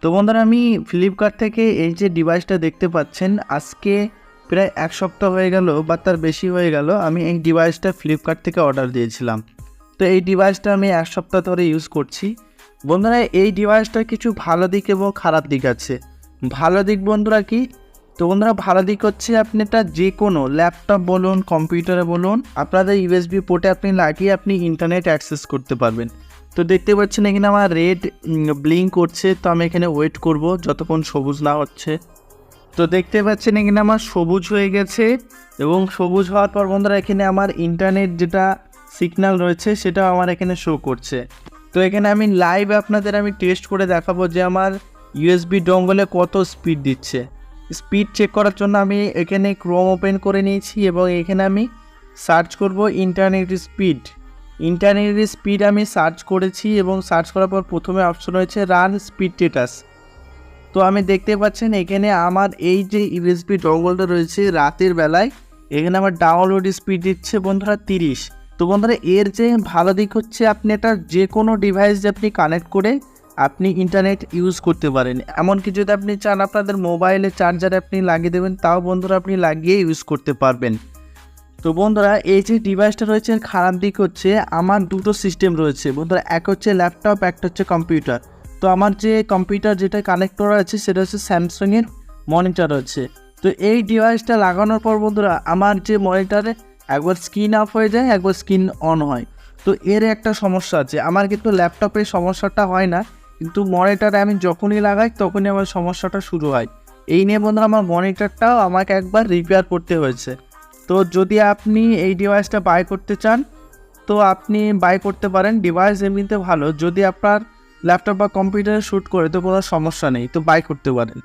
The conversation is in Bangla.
তো বন্ধুরা আমি ফ্লিপকার্ট থেকে এই যে ডিভাইসটা দেখতে পাচ্ছেন আজকে প্রায় এক সপ্তাহ হয়ে গেল বা তার বেশি হয়ে গেল আমি এই ডিভাইসটা ফ্লিপকার্ট থেকে অর্ডার দিয়েছিলাম। তো এই ডিভাইসটা আমি এক সপ্তাহ ধরে ইউজ করছি। বন্ধুরা এই ডিভাইসটার কিছু ভালো দিক এবং খারাপ দিক আছে। ভালো দিক বন্ধুরা কি, তো বন্ধুরা ভালো দিক হচ্ছে আপনি এটা যে কোনো ল্যাপটপ বলুন কম্পিউটারে বলুন আপনাদের ইউএসবি পোর্টে আপনি লাগিয়ে আপনি ইন্টারনেট অ্যাক্সেস করতে পারবেন। তো দেখতে পাচ্ছেন এখানে আমার রেড ব্লিঙ্ক করছে, তো আমি এখানে ওয়েট করব যতক্ষণ সবুজ না হচ্ছে। তো দেখতে পাচ্ছেন এখানে আমার সবুজ হয়ে গেছে এবং সবুজ হওয়ার পর বন্ধুরা এখানে আমার ইন্টারনেট যেটা সিগন্যাল রয়েছে সেটাও আমার এখানে শো করছে। তো এখানে আমি লাইভ আপনাদের আমি টেস্ট করে দেখাবো যে আমার ইউএসবি ডঙ্গলে কত স্পিড দিচ্ছে। স্পিড চেক করার জন্য আমি এখানে ক্রোম ওপেন করে নিয়েছি এবং এখানে আমি সার্চ করব ইন্টারনেট স্পিড আমি সার্চ করেছি এবং সার্চ করার পর প্রথমে অপশন হয়েছে রান স্পিড স্ট্যাটাস। তো আমি দেখতে পাচ্ছেন এখানে আমার এই যে ইউএসবি ডঙ্গলটা রয়েছে রাতের বেলায় এখানে আমার ডাউনলোড স্পিড দিচ্ছে বন্ধুরা 30। তো বন্ধুরা এর যে ভালো দিক হচ্ছে আপনি এটা যে কোনো ডিভাইস যে আপনি কানেক্ট করে আপনি ইন্টারনেট ইউজ করতে পারেন। এমনকি যদি আপনি চান আপনাদের মোবাইলে চার্জারে আপনি লাগিয়ে দেবেন তাও বন্ধুরা আপনি লাগিয়ে ইউজ করতে পারবেন। তো বন্ধুরা এই যে ডিভাইসটা রয়েছে খারাপ দিক হচ্ছে আমার দুটো সিস্টেম রয়েছে বন্ধুরা, এক হচ্ছে ল্যাপটপ একটা হচ্ছে কম্পিউটার। তো আমার যে কম্পিউটার যেটা কানেক্ট করা আছে সেটা হচ্ছে স্যামসাংয়ের মনিটর হচ্ছে। তো এই ডিভাইসটা লাগানোর পর বন্ধুরা আমার যে মনিটরে একবার স্ক্রিন অফ হয়ে যায় একবার স্ক্রিন অন হয়। তো এর একটা সমস্যা আছে, আমার কিন্তু ল্যাপটপের সমস্যাটা হয় না কিন্তু মনিটরে আমি যখনই লাগাই তখনই আমার সমস্যাটা শুরু হয়। এই নিয়ে বন্ধুরা আমার মনিটরটাও আমাকে একবার রিপেয়ার করতে হয়েছে। তো যদি আপনি এই ডিভাইসটা বাই করতে চান তো আপনি বাই করতে পারেন, ডিভাইস এমনিতে ভালো, যদি আপনার ল্যাপটপ বা কম্পিউটারে শ্যুট করে তো কোনো সমস্যা নেই, তো বাই করতে পারেন।